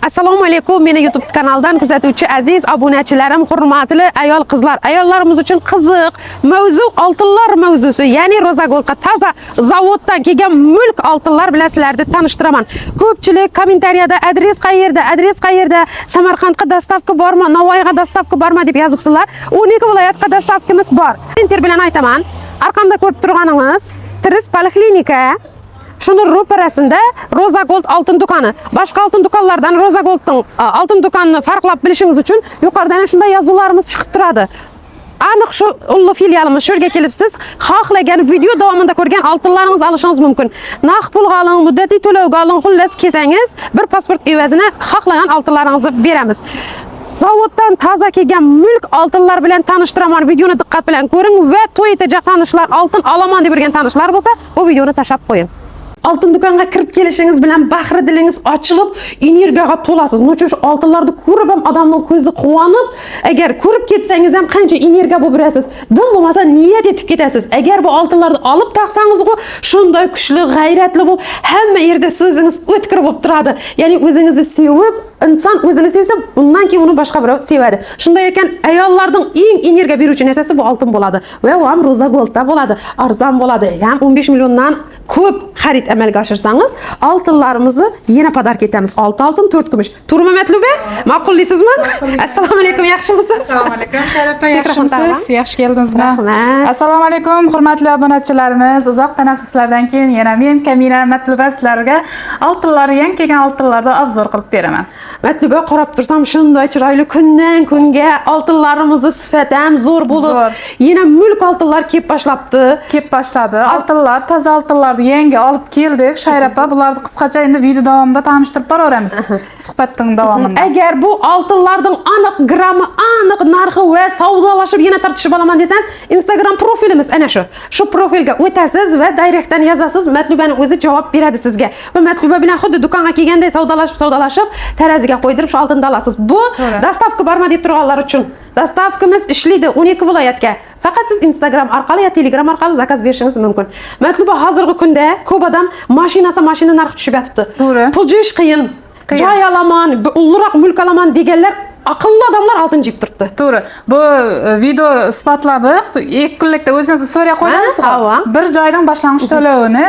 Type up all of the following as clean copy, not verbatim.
Assalomu alaykum, meni YouTube kanaldan kuzatuvchi aziz obunachilarim, hurmatli ayol qizlar. Ayollarimiz uchun qiziq mavzu oltinlar mavzusi, ya'ni Rozagoldga toza zavoddan kelgan mulk oltinlar bilan sizlarni tanishtiraman. Ko'pchilik kommentariyada adres qayerda, Samarqandga dastavka bormi, Navoiyga dastavka bormi deb yozibsizlar. 12 viloyatga dastavkamiz bor. Inter bilan aytaman. Arqamda ko'rib turganingiz Tris poliklinika. Şunun ro'parasida Rozagold oltin do'koni. Boshqa oltin do'konlardan Rozagoldning oltin do'konini farqlab bilishingiz uchun yuqoridan shunday yozuvlarimiz chiqib turadi. Aniq shu ulli filialimiz shu yerga kelibsiz, xohlagan video davomida ko'rgan oltinlaringizni olishingiz mumkin. Naqd pulga oling, muddatiy to'lovga oling, xullas kelsangiz bir pasport evazini xohlagan oltinlaringizni beramiz. Zavoddan toza kelgan mulk oltinlar bilan tanishtiraman. Videoni diqqat bilan ko'ring va to'y etajak tanishlar, oltin olaman deb yurgan tanishlar bo'lsa, bu videoni tashlab qo'ying. Oltin do'konga kirib kelishingiz bilan bahri dilingiz ochilib, energiyaga to'lasiz. Nechun shu oltinlarni ko'rib ham odamning ko'zi quvonib, agar ko'rib ketsangiz ham qancha energiya bo'lib berasiz. Dim bo'lmasa niyat etib ketasiz. Agar bu oltinlarni olib taqsangiz-ku, shunday kuchli, g'ayratli bo'lib, hamma yerda so'zingiz o'tkir bo'lib turadi. Ya'ni o'zingizni sevib, inson o'zini sevsa, undan keyin uni boshqa birov sevadi. Shunday ekan, ayollarning eng energiya beruvchi narsasi bu oltin bo'ladi. Va u ham Rozagoldda bo'ladi, arzon bo'ladi. Ham 15 milliondan ko'p xarid amalga oshirsangiz, oltinlarimizni yana podarka etamiz. 6 oltin, 4 kumush. To'g'rimi Matluba? Ma'qullisizmi? Assalomu alaykum, yaxshimisiz? Assalomu alaykum, Sharapa, yaxshimisiz? Yaxshi keldingizmi? Rahmat. Assalomu alaykum, hurmatli obunachilarimiz. Uzoq tanaffuslardan keyin yana men Kamina Matluba sizlarga oltinlar, yangi kelgan oltinlarni obzor qilib beraman. Matluba qarab tursam, shunday chiroyli kundan kunga oltinlarimizni sifati ham zo'r bo'lib, yana mulk oltinlar kelib boshladi. Oltinlar, toza oltinlarni yangi olib keldik. Shayrapa, bularni qisqacha endi video davomida tanishtirib boraveramiz. Suhbatning davomida. Agar bu oltinlarning aniq grammi, aniq narxi va savdolashib yana tartishib olaman desangiz, Instagram profilimiz ana shu. Shu profilga o'tasiz va direktdan yozasiz, Matlubaning o'zi javob beradi sizga. Va Matluba bilan xuddi do'konga kelganday savdolashib, taraziga qo'ydirib shu oltinni olasiz. Bu dastavka borma deb turganlar uchun. Dastavkamiz ishlaydi 12 viloyatga. Faqat siz Instagram orqali yoki Telegram orqali zakaz berishingiz mumkin. Matluba hozirgi kunda ko'p odam mashina narxi tushib yotibdi. Pul jish qiyin. Joy olaman, ulluroq mulk olaman deganlar aqlli odamlar oltin jib turibdi. To'g'ri. Bu video sifatladik. 2 kunlikda o'zingiz so'ray qo'ydingiz. Bir joydan boshlang'ich to'lovini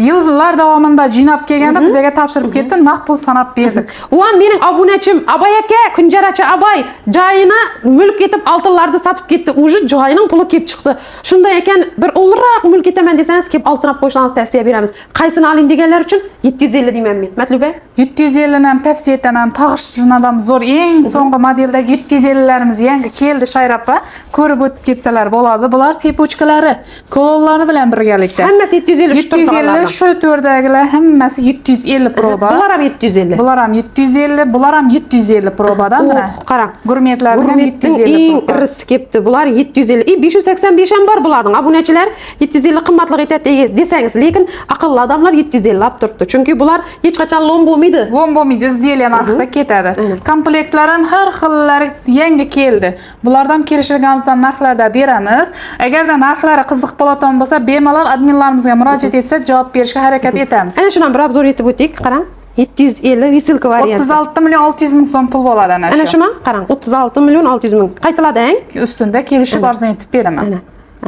yillar davomida jinab kelganda bizga topshirib ketdi, naqd pul sanab berdik. U ham mening obunachim Abay aka, Kunjarachi Abay joyini mulk etib oltinlarni sotib ketdi. O'zi joyining puli kelib chiqdi. Shunday ekan, bir ulluroq mulk etaman desangiz, kelib oltin olib qo'yishingizni tavsiya beramiz. Qaysini oling deganlar uchun 750 deyman men. Matluba? 750 ni ham tavsiya etaman. Tag'ishtirgan odam zo'r, eng so'nggi modeldagi 750larimiz yangi keldi Shayrapa. Ko'rib o'tib ketsalar bo'ladi. Bular sepochkalari, kolonlari bilan birgalikda. Hammasi 750 shu to'rdagilar hammasi 750 proba. Bular ham 750. Bular ham 750, bular ham 750 probadan. Qarang. Gurmetlarning ham 750 eng irisi kelibdi. Bular 750. 585 ham bor bularning. Obunachilar 750 qimmatli aytadi desangiz, lekin aqlli odamlar 750 olib turibdi. Chunki bular hech qachon lom bo'lmaydi. Lom bo'lmaydi, izdiya narxida ketadi. Komplektlar ham har xillari yangi keldi. Bulardan kelishilganimizdan narxlarda beramiz. Agarda narxlari qiziq bo'ladigan bo'lsa, bemalol adminlarimizga murojaat etsa, javob berishga harakat etamiz. Ana shuni bir obzor etib o'tdik, qarang. 750 visilka varianti. 36 million 600 ming so'm pul bo'ladi ana shu. Ana shuni qarang, 36 million 600 ming. Qaytilading? Ustunda kelishib arzon etib beraman.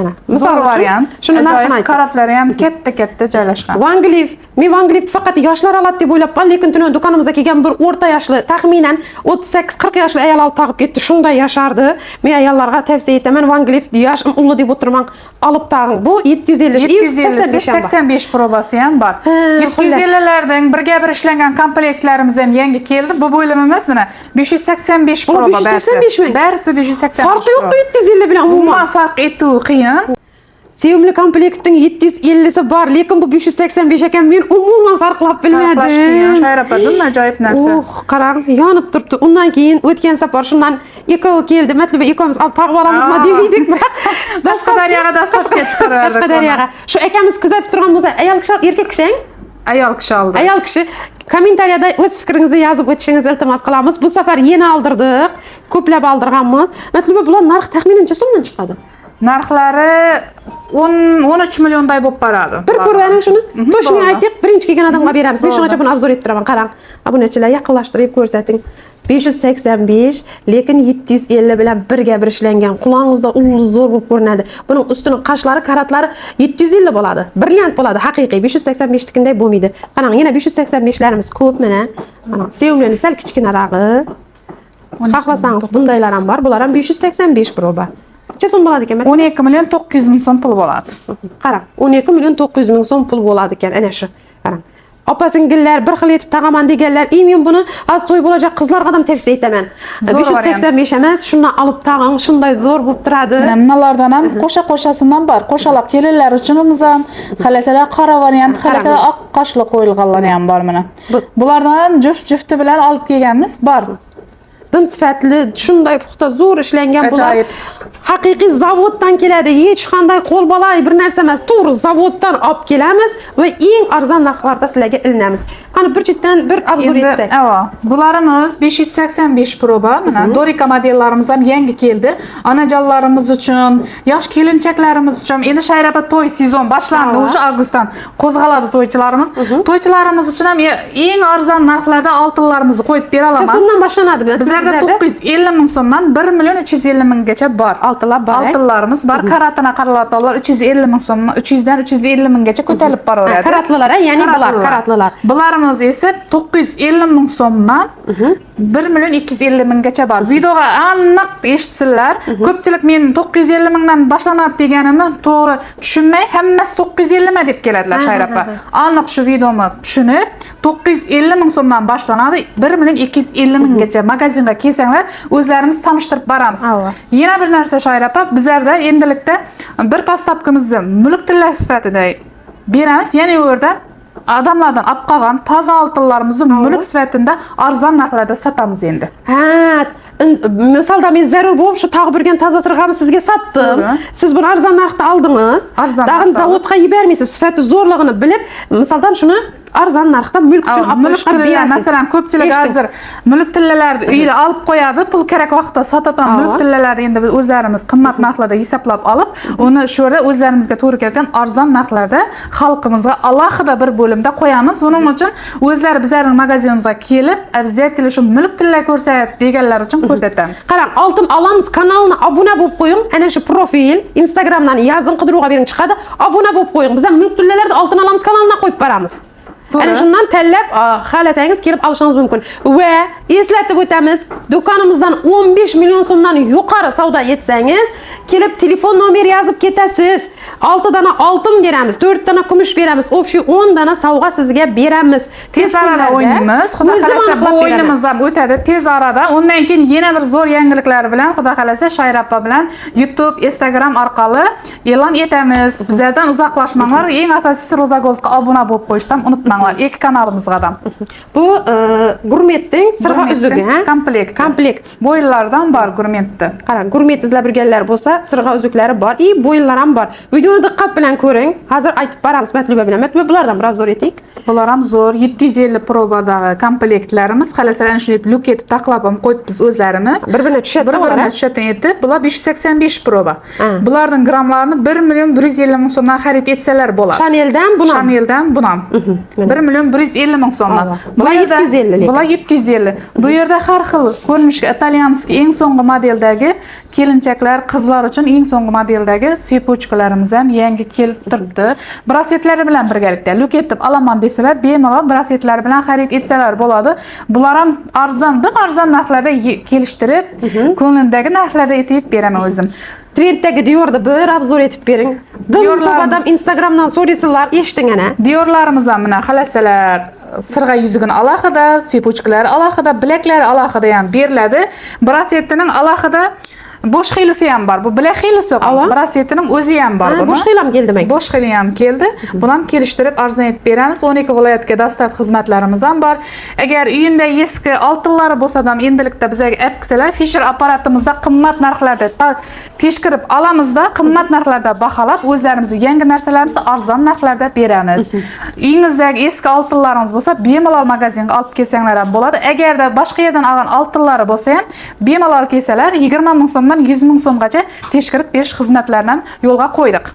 Ana. Misol variant. Shuni narxini ayting. Karatlari ham katta joylashgan. Vanglif, men Vanglifni faqat yoshlar oladi deb o'ylab qoldim, lekin tuni do'konimizga kelgan bir o'rta yoshli, taxminan 38-40 yoshli ayol olib tag'ib ketdi. Shunday yashardi. Men ayollarga tavsiya etaman, Vanglif yosh ulli deb o'tirman, olib tag'ing. Bu 785 probasi ham bor. 750lardan birga bir ishlangan komplektlarimiz ham yangi keldi. Bu bo'limimiz mana 585 proba barisi. Barisi 585. Farqi yo'q 750 bilan umuman. Farq etuv qiyin. Sevimli komplektining 750si bor, lekin bu 585 ekan, men umuman farqlab bilmadim. Shayrapa, dumma ajoyib narsa. Qarang, yonib turibdi. Undan keyin o'tgan safar shundan ekovi keldi. Matluba ekomiz olib tag'ib olamizmi dedik, biroq Qashqadaryoga dastavka chiqardik. Qashqadaryoga. Shu akamiz kuzatib turgan bo'lsa, ayol kishi, erkak kishi? Ayol kishi oldi. Ayol kishi. Kommentariyada o'z fikringizni yozib o'tishingizni iltimos qilamiz. Bu safar yeni oldirdik, ko'plab oldirganmiz. Matluba, bular narx taxminancha so'mdan chiqadi? narxlari 13 millionday bo'lib boradi. Bir ko'rvaning shuni. To'shni bo'ldi. aytdik, birinchi kelgan odamga beramiz. Men shungacha buni obzor etib turaman. Qarang, obunachilar yaqinlashtirib ko'rsating. 585, lekin 750 bilan birga bir ishlangan. Qulog'ingizda ulug' zo'r bo'lib ko'rinadi. Buning ustining qashlari, karatlari 750 bo'ladi. Brilliant bo'ladi, haqiqiy 585 tikinday bo'lmaydi. Qarang, yana 585larimiz ko'p mana. Mana sevimli sal kichkinarog'i. Xohlasangiz bundaylar ham bor. Bular ham 585 proba. Necha so'm bo'ladi ekan? 12 million 900 ming so'm pul bo'ladi. Qarang, 12 million 900 ming so'm pul bo'ladi ekan. Ana shu. Qarang. Opa-singillar bir xil etib taqaman deganlar, men buni az to'y bo'lajak qizlarga ham tavsiya etaman. 585 emas, shundan olib tag'ing, shunday zo'r bo'lib turadi. Nimalardan ham qo'shasidan bor. Qo'shalab kelinlar uchunimiz ham, xalasalar qora variant, xalasalar oq qoshli qo'yilganlari ham bor mana. Bulardan ham juft-jufti bilan olib kelganmiz bor. Dim sifatli, shunday puxta zo'r ishlangan bular. Haqiqiy zavoddan keladi. Hech qanday qo'lbola bir narsa emas. To'g'ri, zavoddan olib kelamiz va eng arzon narxlarda sizlarga ilinamiz. Qani bir chetdan bir obzor etsak. Bularimiz 585 proba. Mana Dorika modellarimiz ham yangi keldi. Onajonlarimiz uchun, yosh kelinchaklarimiz uchun. Endi Shayrapa to'y sezon boshlandi. O'sha avgustdan qo'zg'aladi to'ychilarimiz. To'ychilarimiz uchun ham eng arzon narxlarda oltinlarimizni qo'yib bera olaman. So'mdan boshlanadi. Bizlarda 950 ming so'mdan 1 million 350 minggacha bor. Oltinlarimiz bor. Karatini qaralatolar 350 ming so'mdan 300 dan 350 minggacha ko'tarilib boraveradi. Karatlilar, ya'ni bular karatlilar. Bularimiz esa 950 ming so'mdan 1 million 250 minggacha bor. Videoga aniq eshitsinlar. Ko'pchilik men 950 mingdan boshlanadi deganimni to'g'ri tushunmay, hammasi 950 mi deb keladilar Shayrapa. Aniq shu videomni tushunib 950 ming so'mdan boshlanadi, 1 million 250 minggacha magazinga kelsanglar, o'zlarimiz tanishtirib boramiz. Yana bir narsa Shayrapa, bizlarda endilikda bir pastapkamizni mulk tilla sifatida beramiz. Ya'ni u yerda odamlardan olib qolgan toza oltinlarimizni mulk sifatida arzon narxlarda sotamiz endi. Misalda men zarur bo'lib shu tag'ib birgan toza sirg'amni sizga sotdim. Siz buni arzon narxda oldingiz. Dag'in zavodga yubormaysiz. Sifati zo'rligini bilib, misaldan shuni arzon narxda mulk uchun olib qo'yishga berasiz. Masalan, ko'pchilik hozir mulk tillalarni uyda olib qo'yadi, pul kerak vaqtda sotadigan mulk tillalarni endi biz o'zlarimiz qimmat narxlarda hisoblab olib, uni shu yerda o'zlarimizga to'g'ri kelgan arzon narxlarda xalqimizga alohida bir bo'limda qo'yamiz. Buning uchun o'zlari bizning magazinimizga kelib, обязательно shu mulk tilla ko'rsat deganlar uchun ko'rsatamiz. Qarang, oltin olamiz kanalini obuna bo'lib qo'ying. Ana shu profil Instagramdan yozing, qidiruvga bering chiqadi. Obuna bo'lib qo'ying. Biz ham mulk tillalarda oltin olamiz kanaliga qo'yib boramiz. Ana shundan tanlab xohlasangiz kelib olishingiz mumkin. Va eslatib o'tamiz, do'konimizdan 15 million so'mdan yuqori savdo etsangiz, kelib telefon nomer yozib ketasiz. 6 dana oltin beramiz, 4 dana kumush beramiz, общий 10 dana sovg'a sizga beramiz. Tez arada o'ynaymiz. Xudo xolasa bu o'yinimiz ham o'tadi tez arada. Undan keyin yana bir zo'r yangiliklar bilan Xudo xolasa Shayrapa bilan YouTube, Instagram orqali e'lon etamiz. Bizlardan uzoqlashmanglar. Eng asosiysi Rozagoldga obuna bo'lib qo'yishdan unutmanglar. Ikki kanalimizga ham. Bu Gurmetning sirg'a uzugi, ha? Komplekt. Bo'yinlardan bor Gurmetda. Qarang, Gurmet izlab yurganlar bo'lsa, sirg'a uzuklari bor, bo'yinlar ham bor. Videoni diqqat bilan ko'ring. Hozir aytib boramiz Matluba bilan. Matluba bulardan biroz zo'r etik. Bular ham zo'r 750 probadagi komplektlarimiz. Xalasalarni shunday luk etib taqlab ham qo'yibmiz o'zlarimiz. Bir-birini tushadi etib, bular 585 proba. Bularning gramlarini 1 million 150 ming so'mdan xarid etsalar bo'ladi. Chaneldan bunam. 1 million 150 ming so'mdan. Bular 750. Bular 750. Bu yerda har xil ko'rinishga italyanskiy eng so'nggi modeldagi kelinchaklar, qizlar uchun eng so'nggi modeldagi suypochkalarimiz ham yangi kelib turibdi. Brasetlari bilan birgalikda luk etib olaman desalar, bemalol brasetlar bilan xarid etsalar bo'ladi. Bular ham arzon narxlarda kelishtirib, ko'ngildagi narxlarda etib beraman o'zim. Trenddagi Dior'da bir obzor etib bering. Ko'p odam Instagramdan so'raysilar, eshiting ana. Diorlarimiz ham mana xalasalar sirg'a yuzugini alohida, suypochkalari alohida, bilaklari alohida ham beriladi. Brasetining alohida bosh xilisi ham bor. Bu bilak xilisi yo'q. Brasetining o'zi ham bor. Bosh xil ham keldi demak. Bosh xili ham keldi. Buni ham kelishtirib arzon etib beramiz. 12 viloyatga dastlab xizmatlarimiz ham bor. Agar uyingda eski oltinlari bo'lsa ham endilikda bizga olib kelsalar, Fisher apparatimizda qimmat narxlarda teshkirib olamizda, qimmat narxlarda baholab, o'zlarimizning yangi narsalarimizni arzon narxlarda beramiz. Uyingizdagi eski oltinlaringiz bo'lsa, bemalol magazinga olib kelsanglar ham bo'ladi. Agarda boshqa yerdan olgan oltinlari bo'lsa ham, bemalol kelsalar 20 ming so'mdan so'mdan 100 ming so'mgacha tekshirib berish xizmatlarini ham yo'lga qo'ydik.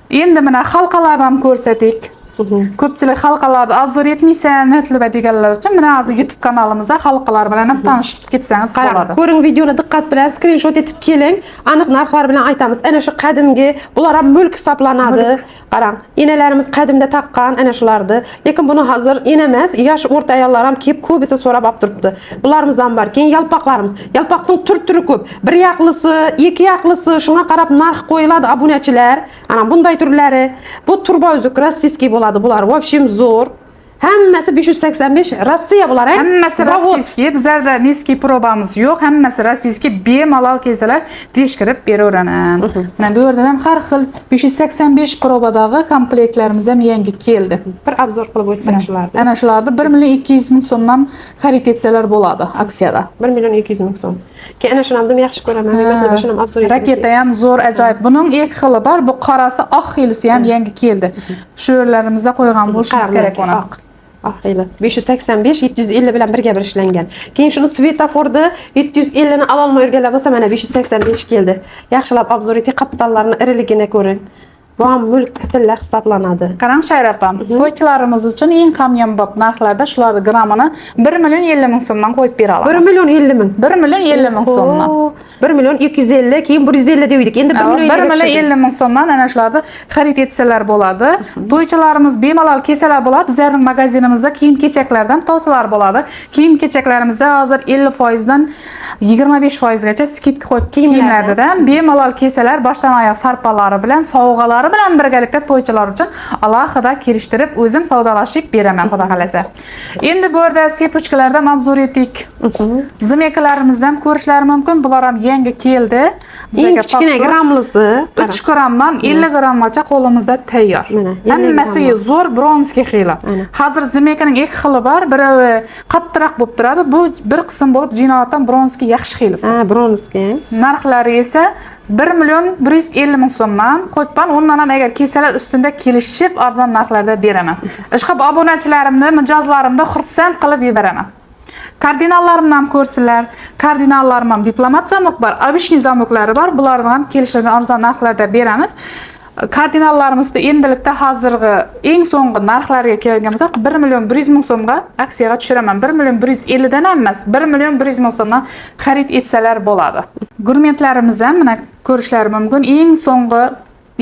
Endi mana halqalarni ko'rsatik. Ko'pchilik halqalarni obzor etmaysan, matluba deganlar uchun mana hozir YouTube kanalimizda halqalar bilan ham tanishib ketsangiz bo'ladi. Ko'ring, videoni diqqat bilan screenshot etib keling. Aniq narxlar bilan aytamiz. Ana shu qadimgi, bular ham mulk hisoblanadi. Qarang, enalarimiz qadimda taqqan ana shularni. Lekin buni hozir ena emas, yosh o'rta ayollar ham kelib ko'bisi so'rab olib turibdi. Bularimiz ham bor. Keyin yalpoqlarimiz. Yalpoqning tur-turi ko'p. Bir yaqlisi, iki yaqlisi, shunga qarab narx qo'yiladi obunachilar. Ana bunday turlari. Bu turbo uzuk rossiyskiy bo'ladi. Bular в общем zo'r. Hammasi 585 Rossiya bular, hammasi rossiyskiy. Bizlarda niskiy probamiz yo'q. Hammasi rossiyskiy. Bemalol kelsalar tekshirib beraveraman. Mana bu yerda ham har xil 585 probadagi komplektlarimiz ham yangi keldi. Bir obzor qilib o'tsak shularni. Ana shularni 1 million 200 ming so'mdan xarid etsalar bo'ladi aksiyada. 1 million 200 ming so'm. Keyin ana shuni ham yaxshi ko'raman. Matlab shuni ham obzor etib. Raketa ham zo'r, ajoyib. Buning ikki xili bor. Bu qorasi, oq xilisi ham yangi keldi. Shu yerlarimizda qo'ygan bo'lishimiz kerak uni. Ahili 585 750 bilan birga bir ishlangan. Keyin shuni svetoforda 750 ni ala olmay yurganlar bo'lsa mana 585 keldi. Yaxshilab obzor eting, kapitallarni iriligini ko'ring. Bu ham mulk tilla hisoblanadi. Qarang Shayra opam, to'ychilarimiz uchun eng qimmatbaho narxlarda shularni grammini 1 million 50 ming so'mdan qo'yib bera olaman. 1 million 50 ming. 1 million 50 ming so'mdan. 1 million 250, keyin 150 dedik. Endi 1 million 50 ming so'mdan ana shularni xarid etsalar bo'ladi. To'ychilarimiz bemalol kelsalar bo'ladi. Bizning magazinimizda kiyim-kechaklardan tavsiyalar bo'ladi. Kiyim-kechaklarimizda hozir 50% dan 25% gacha skidka qo'yib kiyimlardan bemalol kelsalar boshdan oyoq sarpalari bilan, sovg'alari bilan birgalikda to'ychilar uchun alohida kirishtirib o'zim savdolashib beraman, xudo xolasa. Endi bu yerda sepochkalardan obzor etdik. Zimekalarimizdan ko'rishlari mumkin. Bular ham yangi keldi. Eng kichkina grammlisi 3 grammdan 50 grammgacha qo'limizda tayyor. Hammasi zo'r bronzga xila. Hozir zimekaning ikki xili bor. Biri qattiqroq bo'lib turadi. Bu bir qism bo'lib jinoatdan bronzga yaxshi xilisi. Bronzga. Narxlari esa 1 million 150 ming so'mdan qo'yibman. Undan ham agar kelsalar ustunda kelishib arzon narxlarda beraman. Ishqab obunachilarimni, mijozlarimni xursand qilib yubaraman. Kardinallarimni ham ko'rsinlar. Kardinallarim ham diplomat zamok bor, obishniy zamoklari bor. Bularni ham kelishilgan arzon narxlarda beramiz. Kardinallarimizda endilikda hozirgi eng so'nggi narxlarga kelgan bo'lsak 1 million 100 ming so'mga aksiyaga tushiraman. 1 million 150 dan emas, 1 million 100 ming so'mdan xarid etsalar bo'ladi. Gurmetlarimiz ham mana ko'rishlari mumkin. Eng so'nggi,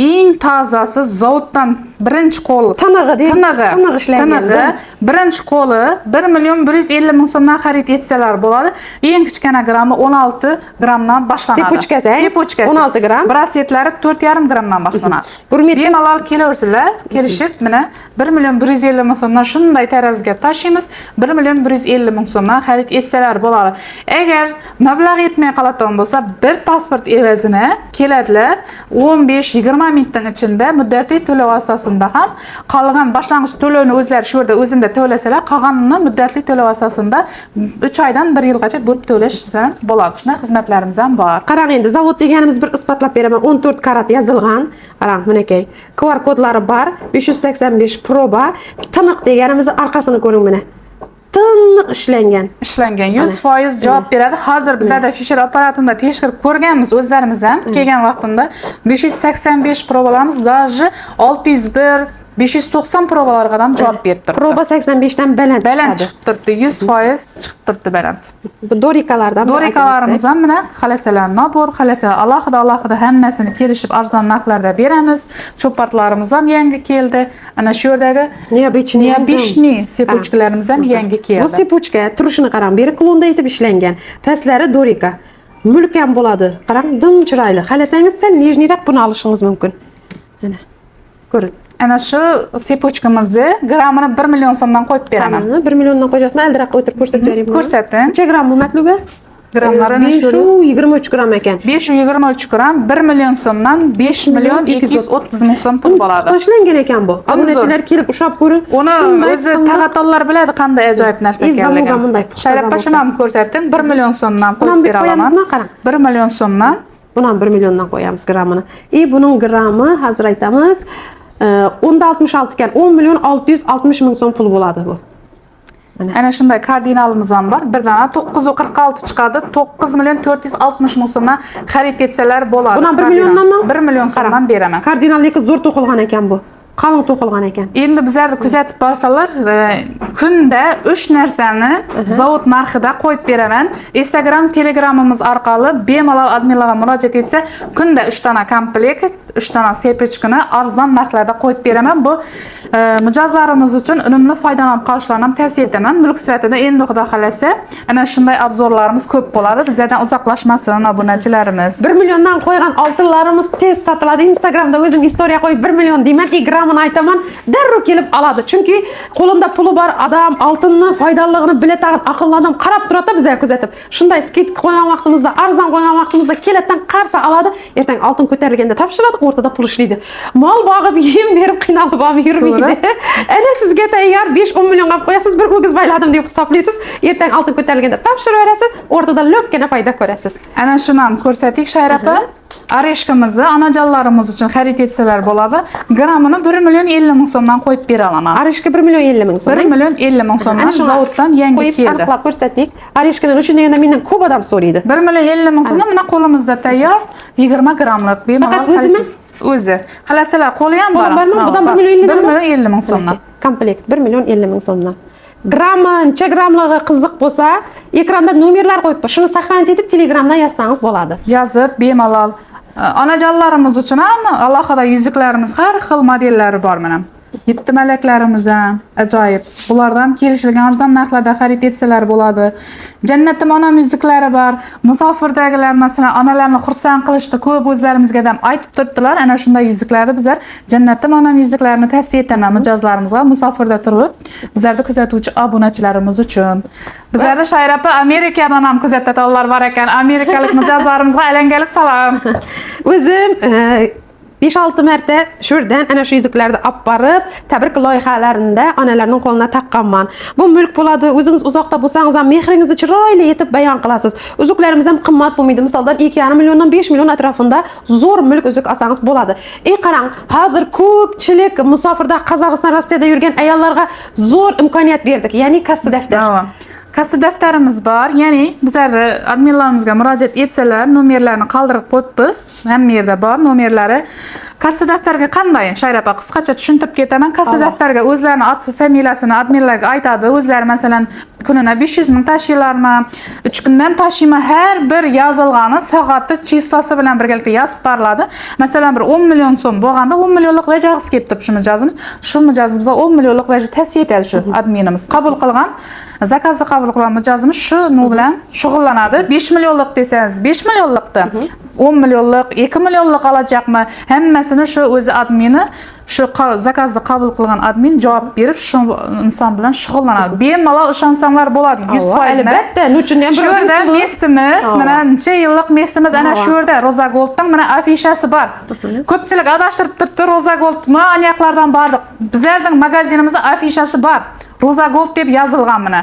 eng tozasi zavoddan birinchi qo'li. Tiniq ishlangan. Birinchi qo'li 1 million 150 ming so'mdan xarid etsalar bo'ladi. Eng kichkina grammi 16 grammdan boshlanadi. Sepochkasi 16 gram. Brasetlari 4,5 grammdan boshlanadi. Bemalol kelaversinlar, kelishib mana 1 million 150 ming so'mdan shunday tarazga tashiymiz. 1 million 150 ming so'mdan xarid etsalar bo'ladi. Agar mablag' yetmay qoladigan bo'lsa, bir pasport evazini keladilar 15-20 mingdan ichida muddatli to'lov asosida ham qolgan boshlang'ich to'lovni o'zlari shu yerda o'zimda to'lasalar, qolganini muddatli to'lov asosida 3 oydan 1 yilgacha bo'lib to'lashsa bo'ladi. Shunday xizmatlarimiz ham bor. Qarang, endi zavod deganimiz bir isbotlab beraman. 14 karat yozilgan. Qarang, menakay. QR kodlari bor. 585 proba. Tiniq deganimiz orqasini ko'ring mana. Tiniq ishlangan. 100% javob beradi. Hozir bizda Fisher apparatida tekshirib ko'rganmiz o'zlarimiz ham kelgan vaqtimda 585 probalarimiz даже 601 590 probalarga ham javob berib turibdi. Proba 85 dan baland chiqib turibdi. 100% chiqib turibdi baland. Bu dorikalardan. Dorikalarimiz ham mana xalasalar nabor, xalasalar alohida hammasini kelishib arzon narxlarda beramiz. Cho'partlarimiz ham yangi keldi. Ana shu yerdagi neobishniy sepochkalarimiz ham yangi keldi. Bu sepochka turishini qarang, beri klonda etib ishlangan. Pastlari dorika. Mulk ham bo'ladi. Qarang, dim chiroyli. Xalasangiz sal nijniyroq buni olishingiz mumkin. Mana. Ko'ring. Ana shu sepochkamizni grammini 1 million so'mdan qo'yib beraman. 1 milliondan qo'yasizmi? Aldiroq o'tirib ko'rsatib beraymi? Ko'rsating. Necha gramm bu matluba? Grammlari ana shu 523 gramm ekan. 523 gramm 1 million so'mdan 5 million 230 ming so'm pul bo'ladi. Toshlangan ekan bu. Obunachilar kelib ushab ko'ring. Uni o'zi taqatonlar biladi qanday ajoyib narsa ekanligini. Sharappa shuni ham ko'rsating. 1 million so'mdan qo'yib bera olaman. 1 million so'mdan. Buni ham 1 milliondan qo'yamiz grammini. Buning grammi hozir aytamiz. 10 66 ekan, 10 million 660 ming so'm pul bo'ladi bu. Ana shunday kardinalimiz ham bor. Bir dana 946 chiqadi. 9 million 460 ming so'mdan xarid etsalar bo'ladi. Bundan 1 milliondanmi? 1 million so'mdan beraman. Kardinalniki zo'r to'qilgan ekan bu. Qalin to'qilgan ekan. Endi bizlarni kuzatib borsalar, kunda 3 narsani zavod narxida qo'yib beraman. Instagram, Telegramimiz orqali bemalol adminlarga murojaat etsa, kunda 3 dona komplekt, 3 dona sepechkani arzon narxlarda qo'yib beraman. Bu mijozlarimiz uchun unumli foydalanib qolishlarini ham tavsiya etaman. Mulk sifatida endi xudo xolasa, ana shunday obzorlarimiz ko'p bo'ladi. Bizlardan uzoqlashmasin obunachilarimiz. 1 milliondan qo'ygan oltinlarimiz tez sotiladi. Instagramda o'zim istoriya qo'yib 1 million deyman, gramini aytaman, darrov kelib oladi. Chunki qo'limda puli bor odam oltinni foydaligini bila tag'in aqlli odam qarab turadi bizga kuzatib. Shunday skidka qo'ygan vaqtimizda, arzon qo'ygan vaqtimizda keladidan qarsa oladi. Ertaga oltin ko'tarilganda topshiradi, o'rtada pul ishlaydi. Mol boqib, yem berib qiynalib olib yurmaydi. Ana sizga tayyor 5-10 million qilib qo'yasiz, bir ho'kiz bayladim deb hisoblaysiz. Ertaga oltin ko'tarilganda topshiraverasiz, o'rtada lo'kkina foyda ko'rasiz. Ana shuni ham ko'rsatik Shayrapa. Areshkamizni onajonlarimiz uchun xarid etsalar bo'ladi. Gramini 1 million 50 ming so'mdan qo'yib bera olaman. Areshka 1 million 50 ming so'm. 1 million 50 ming so'mdan zavoddan yangi keldi. Qo'yib aniqlab ko'rsatik. Areshkani uchun deganda mendan ko'p odam so'raydi. 1 million 50 ming so'mdan mana qo'limizda tayyor 20 gramlik bemalol xarid. O'zi. Xalasalar qo'li ham bor. Budan 1 million 50 1 million 50 ming so'mdan. Komplekt 1 million 50 ming so'mdan. Grammincha gramligi qiziq bo'lsa, ekranda nomerlar qo'yib, shuni saqlanib etib Telegramdan yozsangiz bo'ladi. Yozib bemalol onajonlarimiz uchun ham alohida yuzuklarimiz har xil modellari bor mana. Yetti malaklarimiz ham ajoyib. Ulardan kelishilgan arzon narxlarda xarid etsalar bo'ladi. Jannatim onam yuzuklari bor. Musofirdagilar masalan onalarni xursand qilishda ko'p o'zlarimizga ham aytib turibdilar. Ana shunday yuzuklarni bizlar Jannatim onam yuzuklarini tavsiya etaman mijozlarimizga musofirda turib, bizlarni kuzatuvchi obunachilarimiz uchun. Bizlarda Shayrapa Amerikadan ham kuzatadiganlar bor ekan. Amerikalik mijozlarimizga alangalik salom. O'zim 5-6 marta shu yerdan ana shu yuzuklarni olib borib, tabrik loyihalarida onalarning qo'lina taqqanman. Bu mulk bo'ladi. O'zingiz uzoqda bo'lsangiz ham mehringizni chiroyli etib bayon qilasiz. Uzuklarimiz ham qimmat bo'lmaydi. Misoldan 2,5 milliondan 5 million atrofida zo'r mulk uzuk olsangiz bo'ladi. Qarang, hozir ko'pchilik musofirda Qozog'iston, Rossiyada yurgan ayollarga zo'r imkoniyat berdik. Ya'ni kassa daftar. Kassa daftarimiz bor. Ya'ni bizlarda adminlarimizga murojaat etsalar, nomerlarni qoldirib qo'yibmiz. Hamma yerda bor nomerlari. Kassa daftarga qanday? Shayrapa qisqacha tushuntirib ketaman. Kassa daftarga o'zlarining ot familiyasini adminlarga aytadi. O'zlari masalan kunina 500 ming tashiylarmi, 3 kundan tashiymi, har bir yozilgani soati chistosi bilan birgalikda yozib beriladi. Masalan bir 10 million so'm bo'lganda 10 millionlik vajag'iz kelibdi shu mijozimiz. Shu mijozimizga 10 millionlik vaja tavsiya etadi shu adminimiz. Qabul qilgan zakozni qabul qilgan mijozimiz shu bilan shug'ullanadi. 5 millionlik desangiz 5 millionlikda 10 millionlik, 2 millionlik olacakmi? Hammasini shu o'zi admini, shu zakozni qabul qilgan admin javob berib, shu inson bilan shug'ullanadi. Bemalol ishonsanglar bo'ladi 100%. Albatta, nechun ham shu yerda mestimiz, mana necha yillik mestimiz ana shu yerda Roza Goldning mana afishasi bor. Ko'pchilik adashtirib turibdi, Roza Gold maniaklardan bordik. Bizlarning magazinimizda afishasi bor. Roza Gold deb yozilgan mana.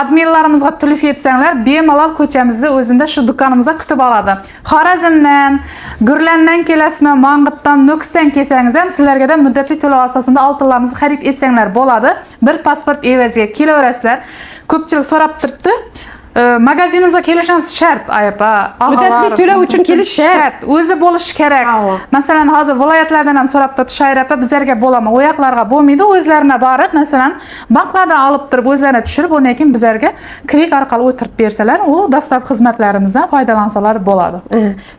Adminlarimizga telefon etsanglar, bemalol ko'chamizda o'zinda shu do'konimizda kutib oladi. Xorazmdan, Gurlandan kelasizmi, Mang'itdan, Nukusdan kelsangiz ham sizlarga muddatli to'lov asosida oltinlarimizni xarid etsanglar bo'ladi. Bir pasport evaziga kelaverasizlar. Ko'pchilik so'rab turibdi. Magazinimizga kelishingiz shart, ayapa. Muddatli to'lov uchun kelish shart. O'zi bo'lishi kerak. Masalan, hozir viloyatlardan ham so'rab turibdi Shayrapa, bizlarga bo'laman, u yoqlarga bo'lmaydi, o'zlarini borib, masalan, banklardan olib turib, o'zlarini tushirib, undan keyin bizlarga klik orqali o'tirib bersalar, u dastlab xizmatlarimizdan foydalansalar bo'ladi.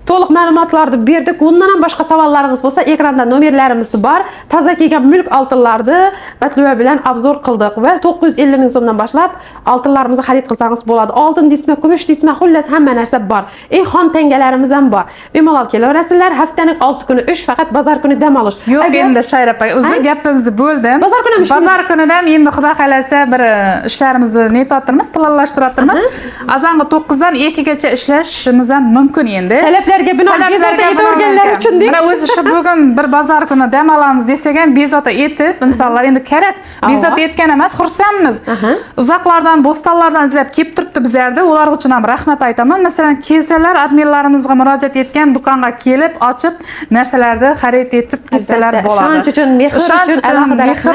To'liq ma'lumotlarni berdik. Undan ham boshqa savollaringiz bo'lsa, ekranda nomerlarimiz bor. Toza kelgan mulk oltinlarni Batluva bilan obzor qildik va 950 ming so'mdan boshlab oltinlarimizni xarid qilsangiz bo'ladi. Oltin deysizmi, kumush deysizmi, xullas hamma narsa bor. Xon tangalarimiz ham bor. Bemalol kelaverasizlar. Haftaning 6 kuni ish, faqat bazar kuni dam olish. Yo'q, endi Shayrapa, o'zi gapingizni bo'ldim. Bazar kuni ham bazar kunida ham endi xudo xolasa bir ishlarimizni netayotimiz, planlashtiryapmiz. Azonga 9 dan 2 gacha ishlashimiz ham mumkin endi. Talablarga binoan bezovta etaverganlar uchun deb. Mana o'zi shu bugun bir bazar kuni dam olamiz desak ham bezovta etib, insonlar endi kerak. Bezovta etgan emas, xursandmiz. Uzoqlardan, bo'stonlardan izlab kelib turibdi bizlarda ular uchun ham rahmat aytaman. Masalan, kelsalar adminlarimizga murojaat etgan do'konga kelib, ochib, narsalarni xarid etib ketsalar bo'ladi. Ishonch uchun, mehr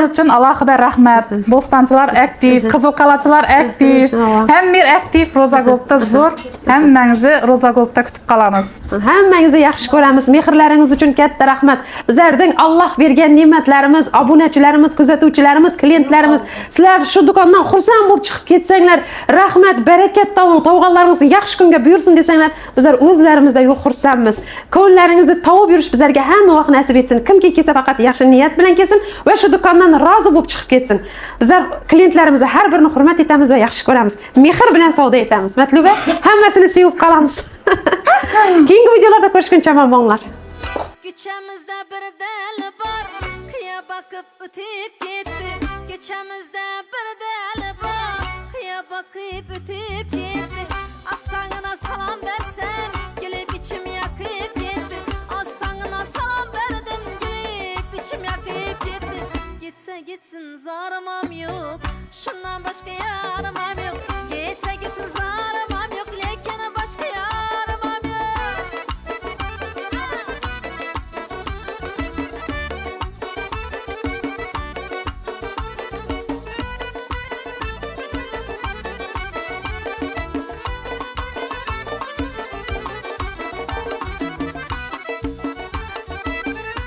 uchun alohida rahmat. Bo'stonchilar aktiv, qizilqalachilar aktiv, hamma aktiv Rozagoldda zo'r. Hammangizni Rozagoldda kutib qolamiz. Hammangizni yaxshi ko'ramiz. Mehrlaringiz uchun katta rahmat. Bizlarning Alloh bergan ne'matlarimiz, obunachilarimiz, kuzatuvchilarimiz, klientlarimiz, sizlar shu do'kondan xursand bo'lib chiqib ketsanglar, rahmat, barakat toping, topganlaringiz yaxshi kunga buyursin desanglar, bizlar o'zlarimizda yo'q xursandmiz. Ko'nlaringizni topib yurish bizlarga hamma vaqt nasib etsin. Kimki kelsa faqat yaxshi niyat bilan kelsin va shu do'kondan rozi bo'lib chiqib ketsin. Bizlar klientlarimizni har birini hurmat etamiz va yaxshi ko'ramiz. Mehr bilan savdo etamiz. Matluba, hammasini sevib qolamiz. Keyingi videolarda ko'rishguncha omon bo'linglar. Ko'chamizda bir dali bor, qiya boqib o'tib ketdi. Ko'chamizda bir dali bor, qiya boqib o'tib ketdi. Astangina salom bersam, kelib ichim yoqib ketdi. Astangina salom berdim, kelib ichim yoqib ketdi. Gitse gitsin zaramam yo'q, shundan boshqa yaramam yo'q. Gitse gitsin zaramam yo'q, lekin boshqa yaramam yo'q.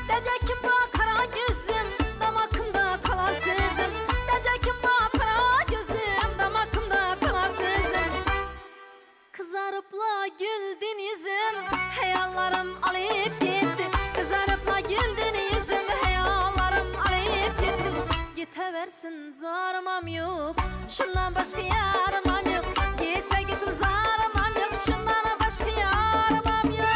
Decekim bu kara gözüm, damakımda kalan sözüm. Decekim bu kara gözüm, damakımda kalan sözüm. Kızarıpla güldün yüzüm, hayallarım alıp gitti. Kızarıpla güldün yüzüm, hayallarım alıp gitti. Giteversin zaramam yok, şundan başka yaramam yok. Gitse gitsin zaramam yok, şundan başka yaramam yok.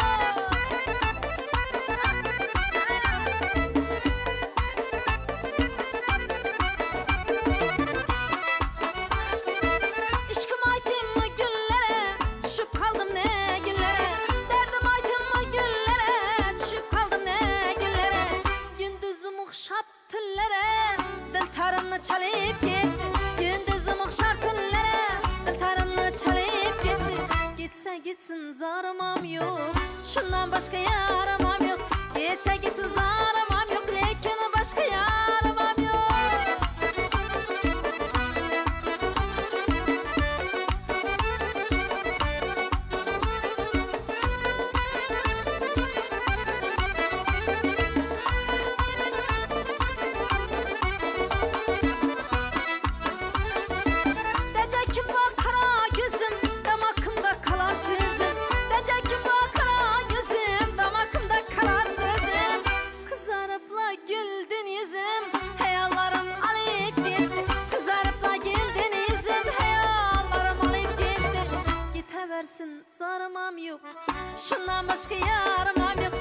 İşkım aytım mı güllere, düşüp kaldım ne güllere. Derdim aytım mı güllere, düşüp kaldım ne güllere. Gündüzüm okşap tüllere, dil tarımını çalıp gitti. Gündüzüm okşap tüllere, dil tarımını çalıp gitti. Gitse gitsin zaramam yok, şundan başka yaramam yok. Gitse gitsin zaramam yok, lekin başka yaramam yok. Decekim bu kara gözüm, damakımda kalan sözüm. Decekim bu kara gözüm, damakımda kalan sözüm. Kızarıpla güldün yüzüm, hayallarım alıp gitti. Kızarıpla güldün yüzüm, hayallarım alıp gitti. Giteversin zaramam yok, şundan başka yaramam yok.